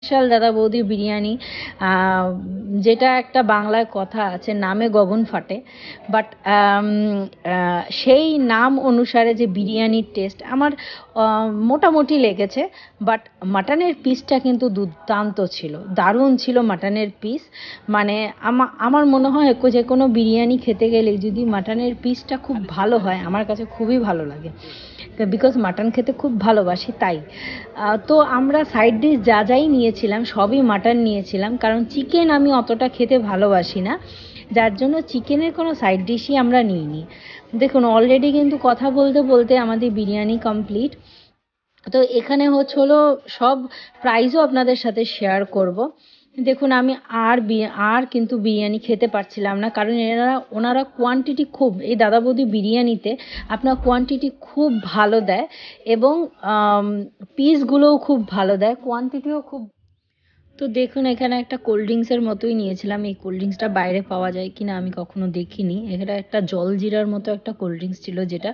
Special দাদা বৌদির বিরিয়ানি, যেটা একটা বাংলায় কথা আছে, নামে গগন ফাটে। বাট সেই নাম অনুসারে যে বিরিয়ানির টেস্ট আমার মোটামুটি লেগেছে। বাট মাটনের পিসটা কিন্তু দুর্দান্ত ছিল, দারুণ ছিল মাটনের পিস। মানে আমার মনে হয় যে কোনো বিরিয়ানি খেতে গেলে যদি মাটনের পিসটা খুব ভালো হয়, আমার কাছে খুবই ভালো লাগে, বিকজ মাটন খেতে খুব ভালোবাসি তাই। তো আমরা সাইড ডিশ যা যাই নিয়েছিলাম সবই মাটন নিয়েছিলাম, কারণ চিকেন আমি অতটা খেতে ভালোবাসি না, যার জন্য চিকেনের কোনো সাইড ডিশই আমরা নিইনি। দেখুন অলরেডি কিন্তু কথা বলতে বলতে আমাদের বিরিয়ানি কমপ্লিট। তো এখানে হলো সব প্রাইসও আপনাদের সাথে শেয়ার করব। দেখুন আমি আর কিন্তু বিরিয়ানি খেতে পারছিলাম না, কারণ ওনারা কোয়ান্টিটি খুব, এই দাদা বৌদি বিরিয়ানিতে আপনার কোয়ান্টিটি খুব ভালো দেয় এবং পিসগুলোও খুব ভালো দেয়, কোয়ান্টিটিও খুব। তো দেখুন এখানে একটা কোল্ড ড্রিঙ্কসের মতোই নিয়েছিলাম। এই কোল্ড ড্রিঙ্কসটা বাইরে পাওয়া যায় কিনা আমি কখনো দেখিনি। এখানে একটা জলজিরার মতো একটা কোল্ড ড্রিঙ্কস ছিল, যেটা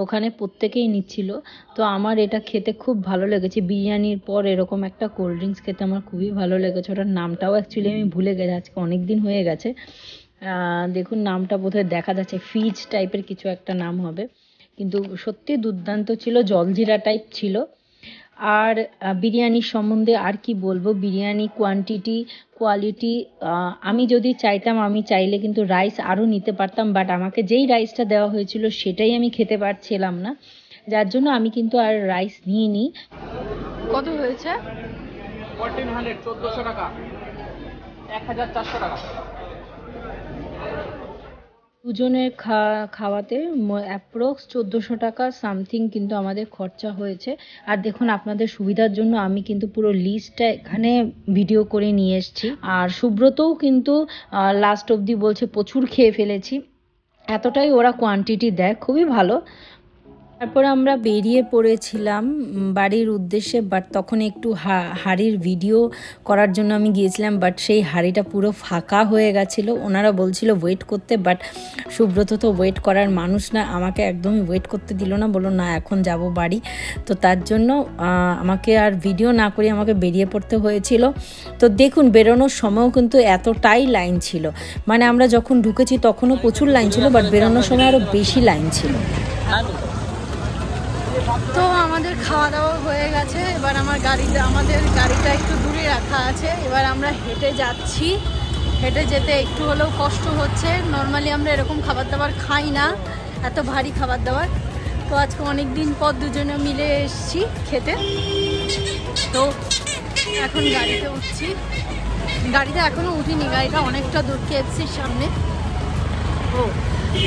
ওখানে প্রত্যেকেই নিচ্ছিল। তো আমার এটা খেতে খুব ভালো লেগেছে, বিরিয়ানির পর এরকম একটা কোল্ড ড্রিঙ্কস খেতে আমার খুবই ভালো লেগেছে। ওটার নামটাও অ্যাকচুয়ালি আমি ভুলে গেছি, আজকে অনেক দিন হয়ে গেছে। দেখুন নামটা বোধহয় দেখা যাচ্ছে, ফিজ টাইপের কিছু একটা নাম হবে, কিন্তু সত্যি দুর্দান্ত ছিল, জলজিরা টাইপ ছিল। আর বিরিয়ানির সম্বন্ধে আর কি বলবো, বিরিয়ানি কোয়ান্টিটি কোয়ালিটি, আমি যদি চাইতাম, আমি চাইলে কিন্তু রাইস আরও নিতে পারতাম, বাট আমাকে যেই রাইসটা দেওয়া হয়েছিল সেটাই আমি খেতে পারছিলাম না, যার জন্য আমি কিন্তু আর রাইস নিইনি। কত হয়েছে? 1400 টাকা, 1400 টাকা। দুজনের খাওয়াতে অ্যাপ্রক্স 1400 টাকা সামথিং কিন্তু আমাদের খরচা হয়েছে। আর দেখুন আপনাদের সুবিধার জন্য আমি কিন্তু পুরো লিস্টটা এখানে ভিডিও করে নিয়ে এসেছি। আর সুব্রতও কিন্তু লাস্ট অবধি বলছে প্রচুর খেয়ে ফেলেছি, এতটাই ওরা কোয়ান্টিটি দেয়, খুবই ভালো। তারপর আমরা বেরিয়ে পড়েছিলাম বাড়ির উদ্দেশ্যে, বাট তখন একটু হাড়ির ভিডিও করার জন্য আমি গিয়েছিলাম, বাট সেই হাড়িটা পুরো ফাঁকা হয়ে গেছিলো। ওনারা বলছিল ওয়েট করতে, বাট সুব্রত তো ওয়েট করার মানুষ না, আমাকে একদমই ওয়েট করতে দিল না, বললো না এখন যাব বাড়ি। তো তার জন্য আমাকে আর ভিডিও না করে আমাকে বেরিয়ে পড়তে হয়েছিল। তো দেখুন বেরোনোর সময়ও কিন্তু এতটাই লাইন ছিল, মানে আমরা যখন ঢুকেছি তখনও প্রচুর লাইন ছিল, বাট বেরোনোর সময় আরও বেশি লাইন ছিল। তো আমাদের খাওয়া দাওয়া হয়ে গেছে, এবার আমাদের গাড়িটা একটু দূরে রাখা আছে, এবার আমরা হেঁটে যাচ্ছি। হেঁটে যেতে একটু হলেও কষ্ট হচ্ছে, নর্মালি আমরা এরকম খাবার দাবার খাই না, এত ভারী খাবার দাবার। তো আজকে অনেক দিন পর দুজনে মিলে এসেছি খেতে। তো এখন গাড়িতে উঠছি, গাড়িতে এখনও উঠিনি, গাড়িটা অনেকটা দূর, KFCর সামনে। ও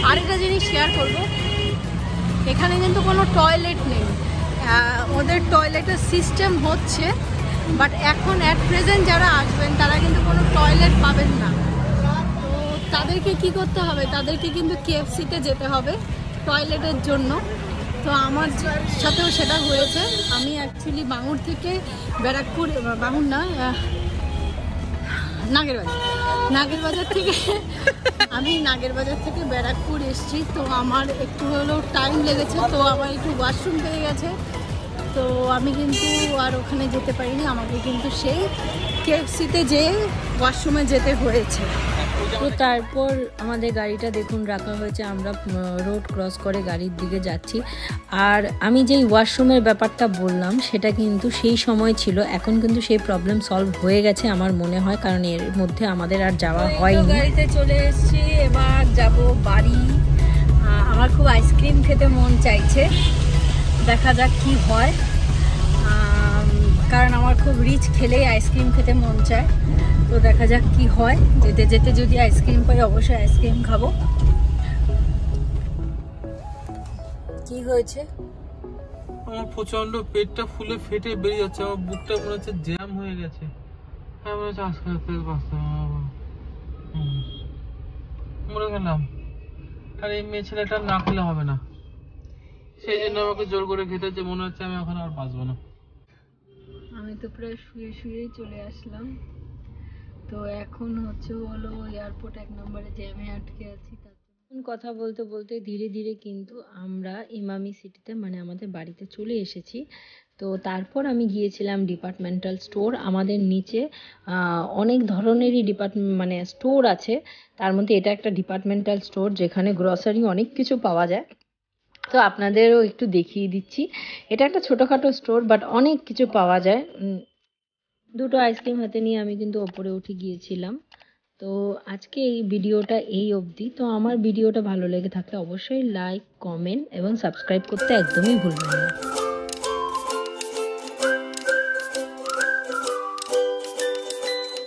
আরেকটা জিনিস শেয়ার করবো, এখানে কিন্তু কোনো টয়লেট নেই, ওদের টয়লেটের সিস্টেম হচ্ছে, বাট এখন অ্যাট প্রেজেন্ট যারা আসবেন তারা কিন্তু কোনো টয়লেট পাবেন না। তো তাদেরকে কি করতে হবে, তাদেরকে কিন্তু KFCতে যেতে হবে টয়লেটের জন্য। তো আমার সাথেও সেটা হয়েছে। আমি অ্যাকচুয়ালি বাঙুর থেকে ব্যারাকপুর, বাঙুর না, নাগেরবাজার থেকে আমি নাগেরবাজার থেকে ব্যারাকপুর এসেছি। তো আমার একটু হলেও টাইম লেগেছে, তো আমার একটু ওয়াশরুম পেয়ে গেছে, তো আমি কিন্তু আর ওখানে যেতে পারিনি, আমাকে কিন্তু সেই KFCতে যেয়ে ওয়াশরুমে যেতে হয়েছে। তো তারপর আমাদের গাড়িটা দেখুন রাখা হয়েছে, আমরা রোড ক্রস করে গাড়ির দিকে যাচ্ছি। আর আমি যেই ওয়াশরুমের ব্যাপারটা বললাম সেটা কিন্তু সেই সময় ছিল, এখন কিন্তু সেই প্রবলেম সলভ হয়ে গেছে আমার মনে হয়, কারণ এর মধ্যে আমাদের আর যাওয়া হয়নি। গাড়িতে চলে এসেছি, এবার যাব বাড়ি। আমার খুব আইসক্রিম খেতে মন চাইছে, দেখা যাক কি হয়, কারণ আমার খুব রিচ খেলেই আইসক্রিম খেতে মন চায়। তো দেখা যাক কি হয়, যেতে যেতে যদি আইসক্রিম পাই অবশ্যই আইসক্রিম খাবো। কি হয়েছে? আমার প্রচন্ড পেটটা ফুলে ফেটে বেরিয়ে যাচ্ছে, আমার বুকটা মনে হচ্ছে জ্যাম হয়ে গেছে। হ্যাঁ মনে হচ্ছে আজকে মরে গেলাম। আর এই মেয়ে ছেলেটা না খেলে হবে না, সেই জন্য আমাকে জোর করে খেতে হচ্ছে, মনে হচ্ছে আমি এখন আর বাঁচবো না। আমি তো প্রায় শুয়ে শুয়েই চলে আসলাম। তো এখন হলো এয়ারপোর্ট 1 নম্বরে জ্যামে আটকে আছি। কথা বলতে বলতে ধীরে ধীরে কিন্তু আমরা ইমামি সিটিতে, মানে আমাদের বাড়িতে চলে এসেছি। তো তারপর আমি গিয়েছিলাম ডিপার্টমেন্টাল স্টোর। আমাদের নিচে অনেক ধরনেরই মানে স্টোর আছে, তার মধ্যে এটা একটা ডিপার্টমেন্টাল স্টোর যেখানে গ্রসারি অনেক কিছু পাওয়া যায়। তো আপনাদেরও একটু দেখিয়ে দিচ্ছি। এটা একটা ছোটোখাটো স্টোর, বাট অনেক কিছু পাওয়া যায়। দুটো আইসক্রিম হাতে নিয়ে আমি কিন্তু ওপরে উঠে গিয়েছিলাম। তো আজকে এই ভিডিওটা এই অবধি। তো আমার ভিডিওটা ভালো লেগে থাকলে অবশ্যই লাইক, কমেন্ট এবং সাবস্ক্রাইব করতে একদমই ভুলবেন না।